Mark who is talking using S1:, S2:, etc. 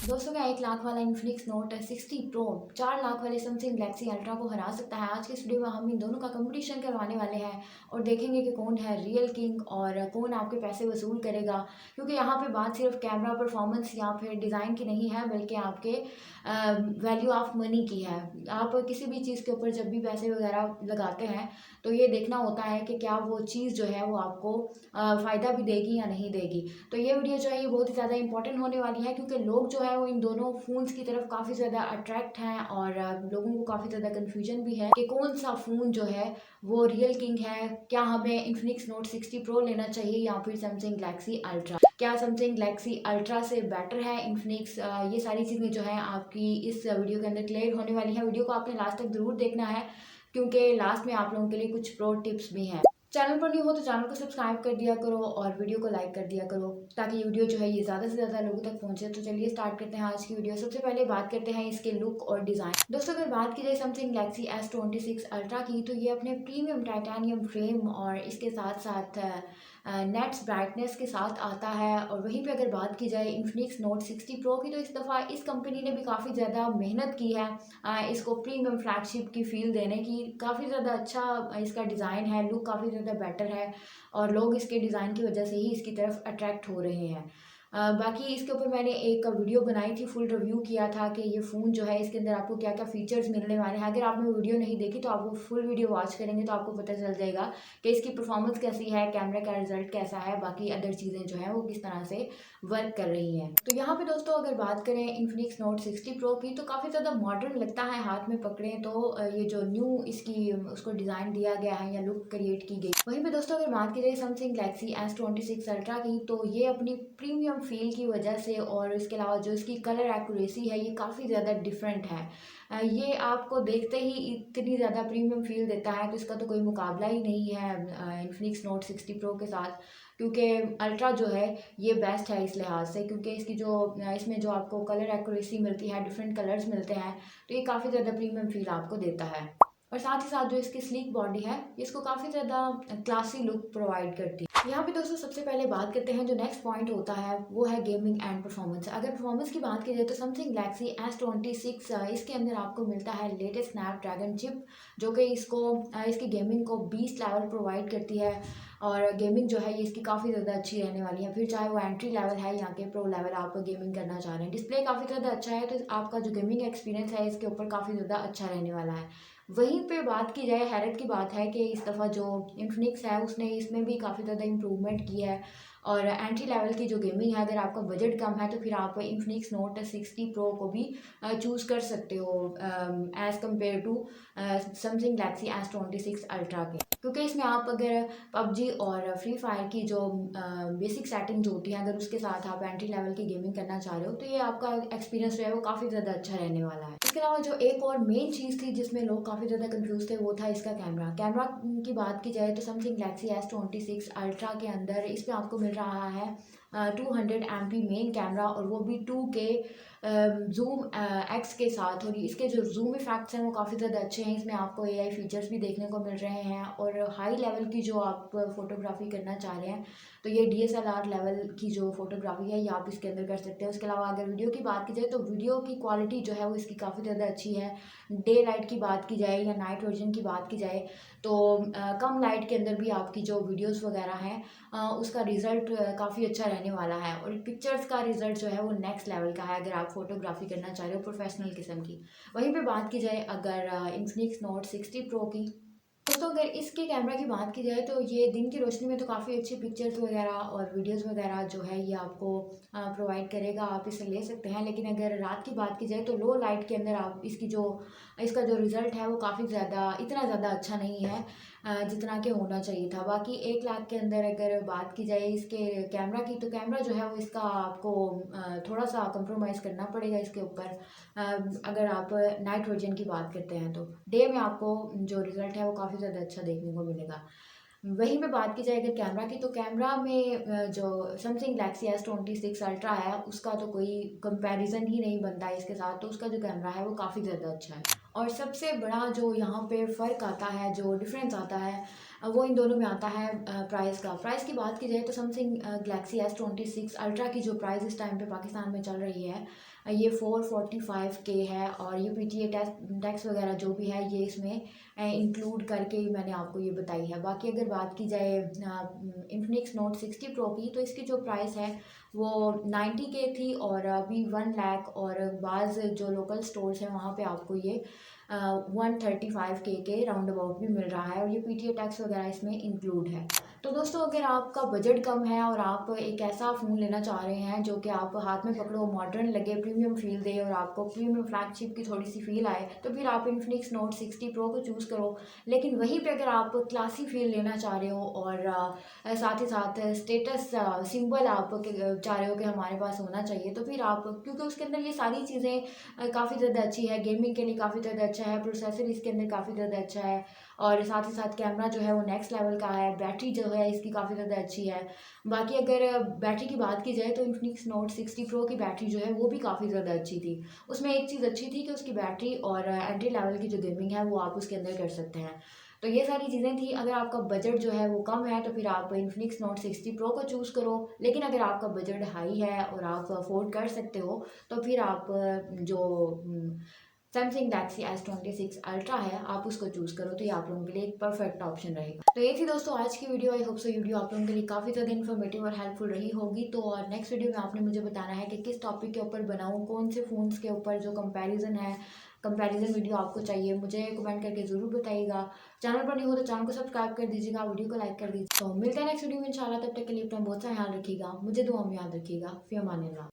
S1: दोस्तों का 1 लाख वाला इन्फिनिक्स नोट 60 प्रो 4 लाख वाले सैमसंग गैलेक्सी अल्ट्रा को हरा सकता है। आज के इस वीडियो में हम इन दोनों का कंपटीशन करवाने वाले हैं और देखेंगे कि कौन है रियल किंग और कौन आपके पैसे वसूल करेगा। क्योंकि यहाँ पे बात सिर्फ कैमरा परफॉर्मेंस या फिर डिज़ाइन की नहीं है, बल्कि आपके वैल्यू ऑफ मनी की है। आप किसी भी चीज़ के ऊपर जब भी पैसे वगैरह लगाते हैं तो ये देखना होता है कि क्या वो चीज़ जो है वो आपको फ़ायदा भी देगी या नहीं देगी। तो ये वीडियो जो है ये बहुत ही ज़्यादा इंपॉर्टेंट होने वाली है, क्योंकि लोग जो है वो इन दोनों फ़ोन्स की तरफ काफ़ी ज़्यादा अट्रैक्ट हैं और लोगों को काफ़ी ज़्यादा कन्फ्यूजन भी है कि कौन सा फ़ोन जो है वो रियल किंग है। क्या हमें इन्फिनिक्स नोट 60 प्रो लेना चाहिए या फिर सैमसंग गैलेक्सी अल्ट्रा? क्या सैमसंग गैलेक्सी अल्ट्रा से बेटर है इन्फिनिक्स? ये सारी चीज़ें जो है आपकी इस वीडियो के अंदर क्लियर होने वाली है। वीडियो को आपने लास्ट तक ज़रूर देखना है, क्योंकि लास्ट में आप लोगों के लिए कुछ प्रो टिप्स भी हैं। चैनल पर न्यू हो तो चैनल को सब्सक्राइब कर दिया करो और वीडियो को लाइक कर दिया करो, ताकि ये वीडियो जो है ये ज़्यादा से ज़्यादा लोगों तक पहुंचे। तो चलिए स्टार्ट करते हैं आज की वीडियो। सबसे पहले बात करते हैं इसके लुक और डिज़ाइन। दोस्तों अगर बात की जाए सैमसंग गैलेक्सी S26 अल्ट्रा की, तो ये अपने प्रीमियम टाइटेनियम फ्रेम और इसके साथ साथ नेट्स ब्राइटनेस के साथ आता है। और वहीं पे अगर बात की जाए इन्फिनिक्स नोट 60 प्रो की, तो इस दफ़ा इस कंपनी ने भी काफ़ी ज़्यादा मेहनत की है इसको प्रीमियम फ्लैगशिप की फील देने की। काफ़ी ज़्यादा अच्छा इसका डिज़ाइन है, लुक काफ़ी ज़्यादा बेटर है और लोग इसके डिज़ाइन की वजह से ही इसकी तरफ अट्रैक्ट हो रहे हैं। बाकी इसके ऊपर मैंने एक वीडियो बनाई थी, फुल रिव्यू किया था कि ये फ़ोन जो है इसके अंदर आपको क्या क्या फ़ीचर्स मिलने वाले हैं। अगर आपने वीडियो नहीं देखी तो आप वो फुल वीडियो वॉच करेंगे तो आपको पता चल जाएगा कि इसकी परफॉर्मेंस कैसी है, कैमरे का रिजल्ट कैसा है, बाकी अदर चीज़ें जो हैं वो किस तरह से वर्क कर रही हैं। तो यहाँ पे दोस्तों अगर बात करें इन्फिनिक्स नोट 60 प्रो की, तो काफ़ी ज़्यादा मॉडर्न लगता है हाथ में पकड़ें तो। ये जो न्यू इसकी उसको डिज़ाइन दिया गया है या लुक क्रिएट की गई। वहीं पे दोस्तों अगर बात की जाए सैमसंग गैलेक्सी S26 अल्ट्रा की, तो ये अपनी प्रीमियम फील की वजह से और इसके अलावा जो इसकी कलर एक्यूरेसी है ये काफ़ी ज़्यादा डिफरेंट है। ये आपको देखते ही इतनी ज़्यादा प्रीमियम फील देता है, तो इसका तो कोई मुकाबला ही नहीं है इन्फिनिक्स नोट 60 प्रो के साथ। क्योंकि अल्ट्रा जो है ये बेस्ट है इस लिहाज से, क्योंकि इसकी जो इसमें जो आपको कलर एक्यूरेसी मिलती है, डिफरेंट कलर्स मिलते हैं, तो ये काफ़ी ज़्यादा प्रीमियम फील आपको देता है। और साथ ही साथ जो इसकी स्लीक बॉडी है इसको काफ़ी ज़्यादा क्लासी लुक प्रोवाइड करती है। यहाँ पे दोस्तों सबसे पहले बात करते हैं, जो नेक्स्ट पॉइंट होता है वो है गेमिंग एंड परफॉर्मेंस। अगर परफॉर्मेंस की बात की जाए तो सैमसंग गैलेक्सी S26 इसके अंदर आपको मिलता है लेटेस्ट स्नैपड्रैगन चिप, जो कि इसकी गेमिंग को 20 लेवल प्रोवाइड करती है। और गेमिंग जो है ये इसकी काफ़ी ज़्यादा अच्छी रहने वाली है, फिर चाहे वो एंट्री लेवल है या कि प्रो लेवल आप गेमिंग करना चाह रहे हैं। डिस्प्ले काफ़ी ज़्यादा अच्छा है, तो आपका जो गेमिंग एक्सपीरियंस है इसके ऊपर काफ़ी ज़्यादा अच्छा रहने वाला है। वहीं पे बात की जाए, हैरत की बात है कि इस दफ़ा जो इन्फिनिक्स है उसने इसमें भी काफ़ी ज़्यादा इम्प्रूवमेंट की है। और एंट्री लेवल की जो गेमिंग है, अगर आपका बजट कम है तो फिर आप इन्फिनिक्स नोट 60 प्रो को भी चूज़ कर सकते हो as compared to Samsung Galaxy S26 Ultra के। क्योंकि इसमें आप अगर पबजी और फ्री फायर की जो बेसिक सेटिंग्स होती हैं, अगर उसके साथ आप एंट्री लेवल की गेमिंग करना चाह रहे हो, तो ये आपका एक्सपीरियंस जो है वो काफ़ी ज़्यादा अच्छा रहने वाला है। इसके अलावा जो एक और मेन चीज़ थी जिसमें लोग काफ़ी ज़्यादा कंफ्यूज थे, वो था इसका कैमरा। कैमरा की बात की जाए तो सैमसंग गैलेक्सी S26 अल्ट्रा के अंदर इसमें आपको मिल रहा है 200 MP मेन कैमरा, और वो भी 2K जूम एक्स के साथ। और इसके जो जूम इफेक्ट्स हैं वो काफ़ी ज़्यादा अच्छे हैं। इसमें आपको AI फीचर्स भी देखने को मिल रहे हैं, और हाई लेवल की जो आप फोटोग्राफी करना चाह रहे हैं तो ये DSLR लेवल की जो फोटोग्राफी है ये आप इसके अंदर कर सकते हैं। उसके अलावा अगर वीडियो की बात की जाए तो वीडियो की क्वालिटी जो है वो इसकी काफ़ी ज़्यादा अच्छी है। डे लाइट की बात की जाए या नाइट वर्जन की बात की जाए तो कम लाइट के अंदर भी आपकी जो वीडियोस वगैरह हैं उसका रिज़ल्ट काफ़ी अच्छा रहने वाला है। और पिक्चर्स का रिज़ल्ट जो है वो नेक्स्ट लेवल का है, अगर आप फोटोग्राफी करना चाह रहे हो प्रोफेशनल किस्म की। वहीं पे बात की जाए अगर इन्फिनिक्स नोट 60 प्रो की, दोस्तों अगर इसके कैमरा की बात की जाए तो ये दिन की रोशनी में तो काफ़ी अच्छी पिक्चर्स वगैरह और वीडियोस वगैरह जो है ये आपको प्रोवाइड करेगा, आप इसे ले सकते हैं। लेकिन अगर रात की बात की जाए तो लो लाइट के अंदर आप इसका जो रिज़ल्ट है वो काफ़ी ज़्यादा इतना ज़्यादा अच्छा नहीं है जितना कि होना चाहिए था। बाकी 1 लाख के अंदर अगर बात की जाए इसके कैमरा की, तो कैमरा जो है वो इसका आपको थोड़ा सा कंप्रोमाइज़ करना पड़ेगा इसके ऊपर। अगर आप नाइट वर्जन की बात करते हैं तो डे में आपको जो रिज़ल्ट है वो काफ़ी ज़्यादा अच्छा देखने को मिलेगा। वहीं पे बात की जाए अगर कैमरा की, तो कैमरा में जो सैमसंग गैलेक्सी S26 अल्ट्रा है उसका तो कोई कंपैरिजन ही नहीं बनता है इसके साथ, तो उसका जो कैमरा है वो काफ़ी ज़्यादा अच्छा है। और सबसे बड़ा जो यहाँ पे फ़र्क आता है, जो डिफरेंस आता है, वो इन दोनों में आता है प्राइस का। प्राइस की बात की जाए तो समथिंग गैलेक्सी S26 अल्ट्रा की जो प्राइस इस टाइम पे पाकिस्तान में चल रही है, ये 445K है। और ये PTA टैक्स वगैरह जो भी है ये इसमें इंक्लूड करके ही मैंने आपको ये बताई है। बाकी अगर बात की जाए इन्फिनिक्स नोट 60 प्रो की, तो इसकी जो प्राइस है वो 90K थी और अभी 1 लाख, और बाज़ जो लोकल स्टोर्स हैं वहाँ पे आपको ये 135K के राउंड अबाउट भी मिल रहा है, और ये PTA टैक्स वगैरह इसमें इंक्लूड है। तो दोस्तों, अगर आपका बजट कम है और आप एक ऐसा फ़ोन लेना चाह रहे हैं जो कि आप हाथ में पकड़ो, मॉडर्न लगे, प्रीमियम फ़ील दे और आपको प्रीमियम फ्लैगशिप की थोड़ी सी फ़ील आए, तो फिर आप इन्फिनिक्स नोट 60 प्रो को चूज़ करो। लेकिन वहीं पे अगर आप क्लासी फ़ील लेना चाह रहे हो और साथ ही साथ स्टेटस सिंबल आप चाह रहे हो कि हमारे पास होना चाहिए, तो फिर आप, क्योंकि उसके अंदर ये सारी चीज़ें काफ़ी ज़्यादा अच्छी है, गेमिंग के लिए काफ़ी ज़्यादा अच्छा है, प्रोसेसर इसके अंदर काफ़ी ज़्यादा अच्छा है, और साथ ही साथ कैमरा जो है वो नेक्स्ट लेवल का है, बैटरी जो है इसकी काफ़ी ज़्यादा अच्छी है। बाकी अगर बैटरी की बात की जाए तो इन्फिनिक्स नोट 60 प्रो की बैटरी जो है वो भी काफ़ी ज़्यादा अच्छी थी। उसमें एक चीज़ अच्छी थी कि उसकी बैटरी और एंट्री लेवल की जो गेमिंग है वो आप उसके अंदर कर सकते हैं। तो ये सारी चीज़ें थी। अगर आपका बजट जो है वो कम है तो फिर आप इन्फिनिक्स नोट 60 प्रो को चूज़ करो। लेकिन अगर आपका बजट हाई है और आप अफोर्ड कर सकते हो, तो फिर आप जो सैमसंग गैलेक्सी S26 अल्ट्रा है, आप उसको चूज़ करो, तो ये आप लोगों के लिए एक परफेक्ट ऑप्शन रहेगा। तो ये थी दोस्तों आज की video. I hope so video आप लोगों के लिए काफ़ी ज़्यादा इन्फॉर्मेटिव और हेल्पफुल रही होगी। तो और नेक्स्ट वीडियो में आपने मुझे बताना है कि किस टॉपिक के ऊपर बनाऊँ, कौन से फ़ोन्स के ऊपर जो कंपैरिजन है, कंपैरिजन वीडियो आपको चाहिए, मुझे कमेंट करके ज़रूर बताइएगा। चैनल पर नहीं हो तो चैनल को सब्सक्राइब कर दीजिएगा, वीडियो को लाइक कर दीजिए। तो मिलते हैं नेक्स्ट वीडियो में इंशाल्लाह। तब तक के लिए अपना बहुत सा ख्याल रखिएगा, मुझे दुआ में याद रखिएगा। फ़ी अमानिल्लाह।